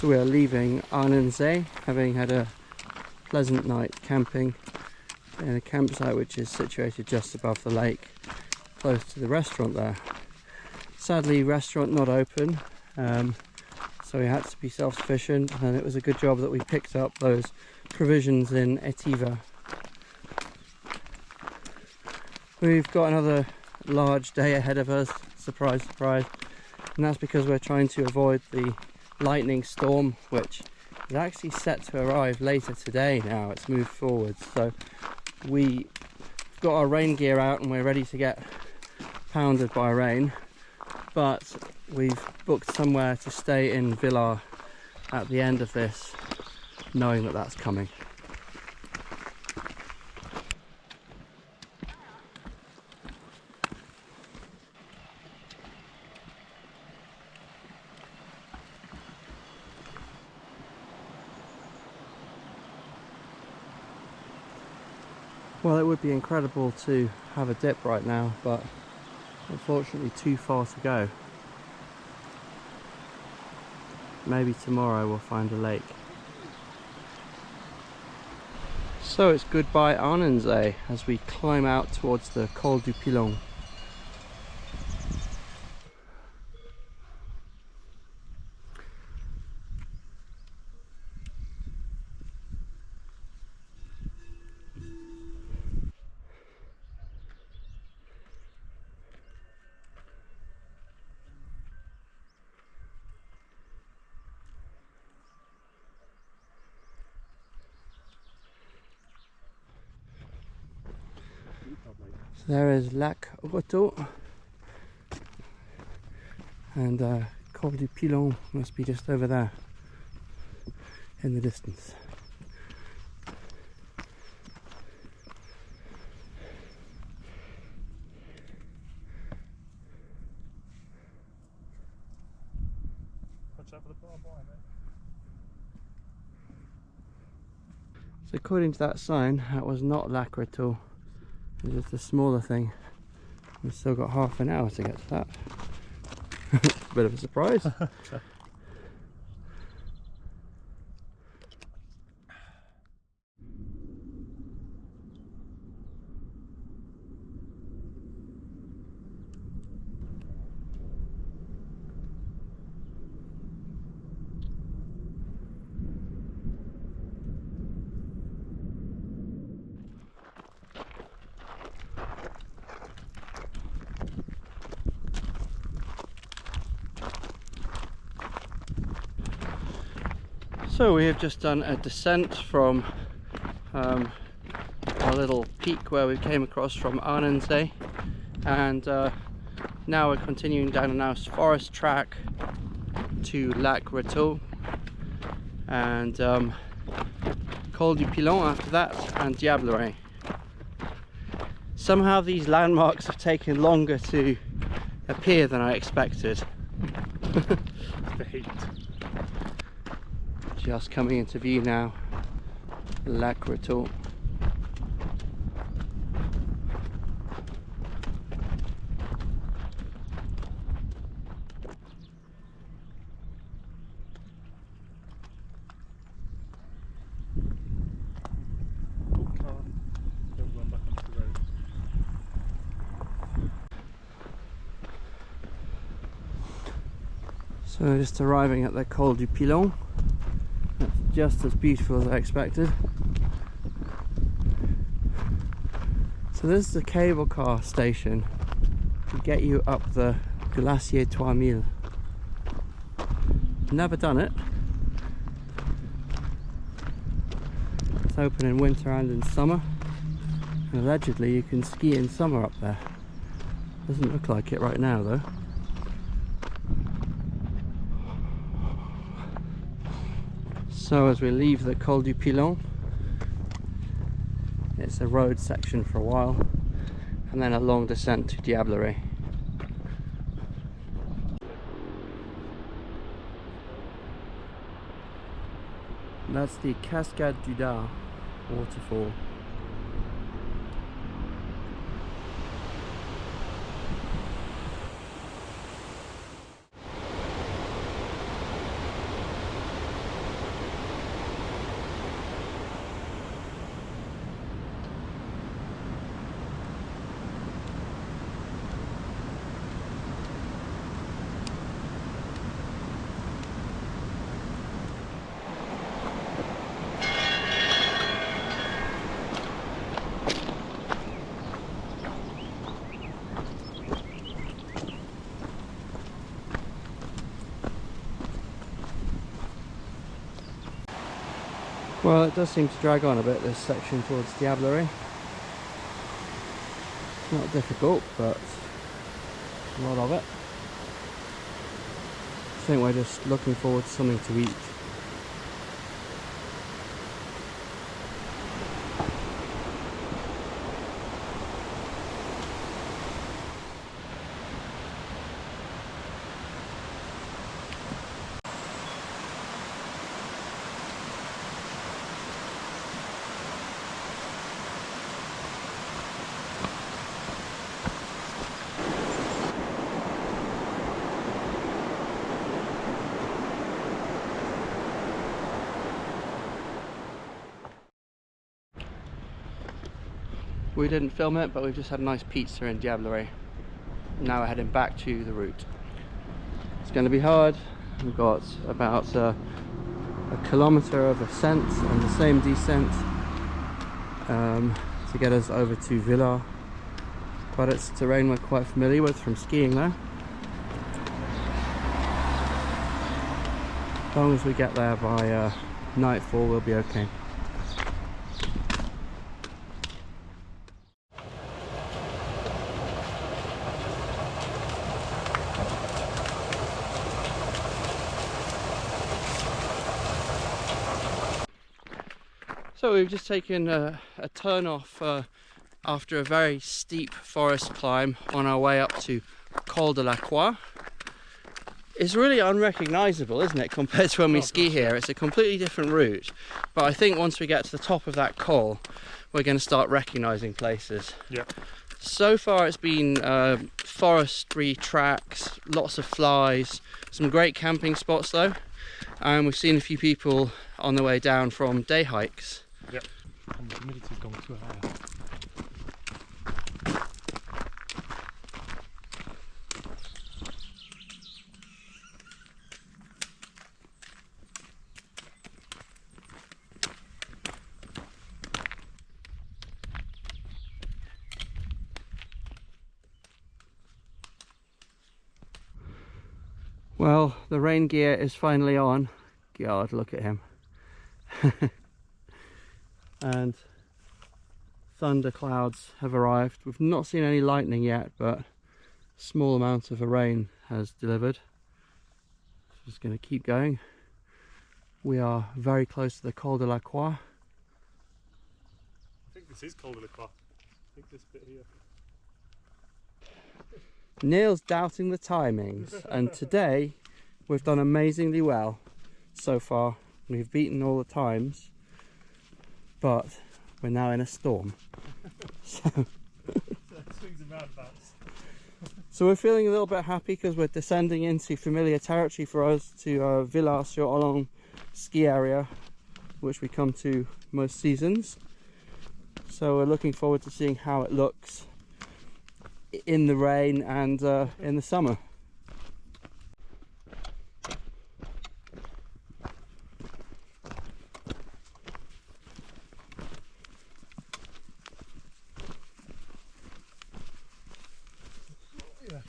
So we are leaving Arnensee, having had a pleasant night camping in a campsite which is situated just above the lake, close to the restaurant there. Sadly, restaurant not open, so we had to be self-sufficient, and it was a good job that we picked up those provisions in Etiva. We've got another large day ahead of us, surprise surprise, and that's because we're trying to avoid the lightning storm, which is actually set to arrive later today. Now it's moved forward, so we've got our rain gear out and we're ready to get pounded by rain, but we've booked somewhere to stay in Villars at the end of this, knowing that that's coming. Well, it would be incredible to have a dip right now, but unfortunately too far to go. Maybe tomorrow we'll find a lake. So it's goodbye Arnensee as we climb out towards the Col du Pillon. So there is Lac de Chavonne, and Col du Pillon must be just over there in the distance. So according to that sign, that was not Lac de Chavonne. It's just a smaller thing. We've still got half an hour to get to that. A bit of a surprise. So we have just done a descent from our little peak where we came across from Arnensee, and now we're continuing down a nice forest track to Lac de Chavonne, and Col du Pillon after that, and Diablerets. Somehow these landmarks have taken longer to appear than I expected. Just coming into view now, Lac de Chavonne. So just arriving at the Col du Pillon. Just as beautiful as I expected. So this is a cable car station to get you up the Glacier 3000. Never done it. It's open in winter and in summer, and allegedly you can ski in summer up there. Doesn't look like it right now though. So as we leave the Col du Pillon, it's a road section for a while, and then a long descent to Diablerets. That's the Cascade du Dard waterfall. Well, it does seem to drag on a bit, this section towards Diablerets. Not difficult, but a lot of it. I think we're just looking forward to something to eat. We didn't film it, but we've just had a nice pizza in Diablerets. Now we're heading back to the route. It's going to be hard. We've got about a kilometre of ascent and the same descent to get us over to Villars, but it's terrain we're quite familiar with from skiing there. As long as we get there by nightfall, we'll be okay. So we've just taken a turn off after a very steep forest climb on our way up to Col de la Croix. It's really unrecognisable, isn't it, compared to when we ski here. It's a completely different route, but I think once we get to the top of that col, we're going to start recognising places. Yeah. So far it's been forestry tracks, lots of flies, some great camping spots though, and we've seen a few people on the way down from day hikes. Yep, and the humidity's gone too high. Well, the rain gear is finally on. God, look at him. And thunder clouds have arrived. We've not seen any lightning yet, but a small amount of rain has delivered. Just going to keep going. We are very close to the Col de la Croix. I think this is Col de la Croix. I think this bit here. Neil's doubting the timings, and today we've done amazingly well so far. We've beaten all the times, but we're now in a storm. So we're feeling a little bit happy because we're descending into familiar territory for us to Villars sur Ollon ski area, which we come to most seasons. So we're looking forward to seeing how it looks in the rain and in the summer. Yes.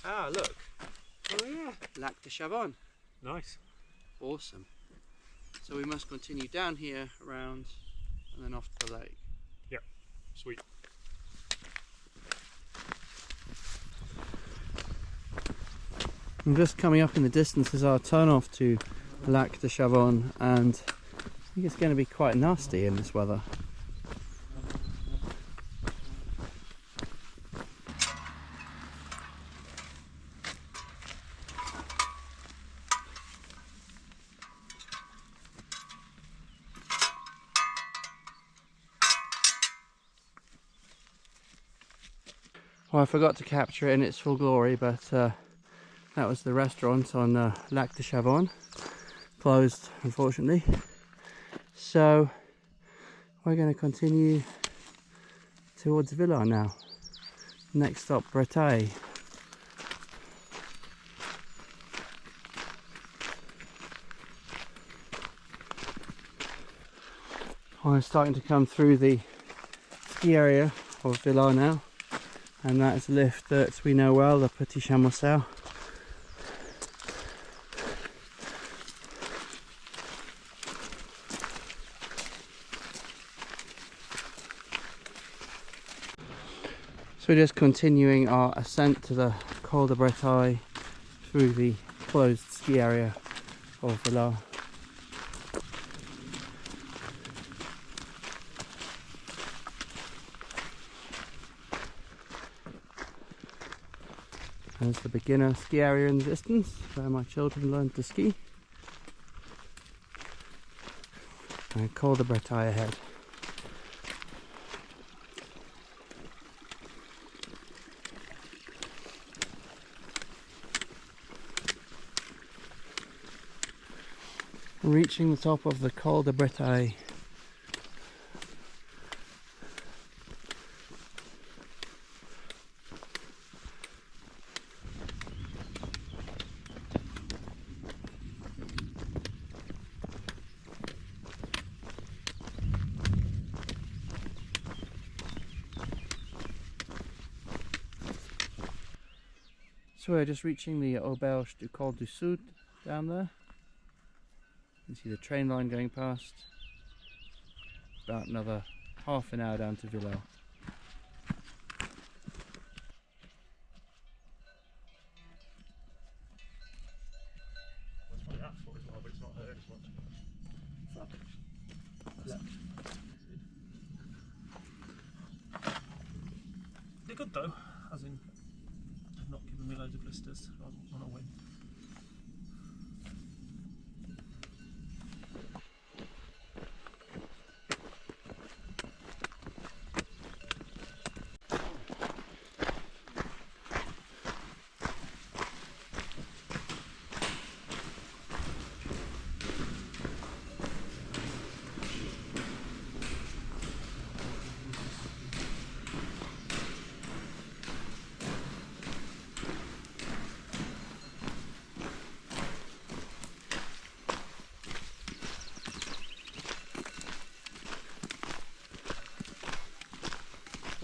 Ah, look. Oh yeah. Lac de Chavonne. Nice. Awesome. So we must continue down here, around, and then off to the lake. Yep. Sweet. I'm just coming up in the distance as our turn off to Lac de Chavonne, and I think it's going to be quite nasty in this weather. Well, I forgot to capture it in its full glory, but that was the restaurant on Lac de Chavonne, closed unfortunately. So we're going to continue towards Villars now. Next stop, Bretaye. I'm starting to come through the ski area of Villars now, and that is a lift that we know well, the Petit Chamoiselle. So we're just continuing our ascent to the Col de Bretaye through the closed ski area of Villars. There's the beginner ski area in the distance where my children learn to ski. And Col de Bretaye ahead. Reaching the top of the Col de Bretaye. So we're just reaching the auberge du Col du Soud down there. You can see the train line going past. About another half an hour down to Villars. That's probably that foot as well, but it's not hurt as much. They're good though, as in they've not given me loads of blisters on a win.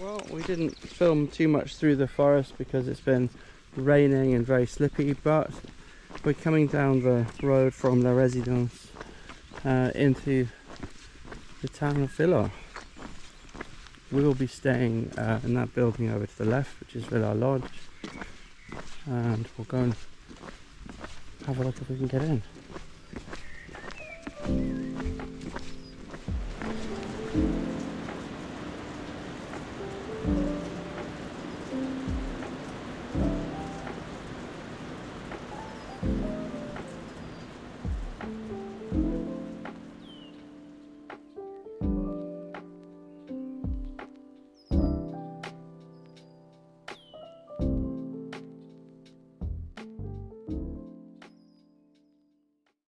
Well, we didn't film too much through the forest because it's been raining and very slippy, but we're coming down the road from La Résidence into the town of Villars. We will be staying in that building over to the left, which is Villars Lodge, and we'll go and have a look if we can get in.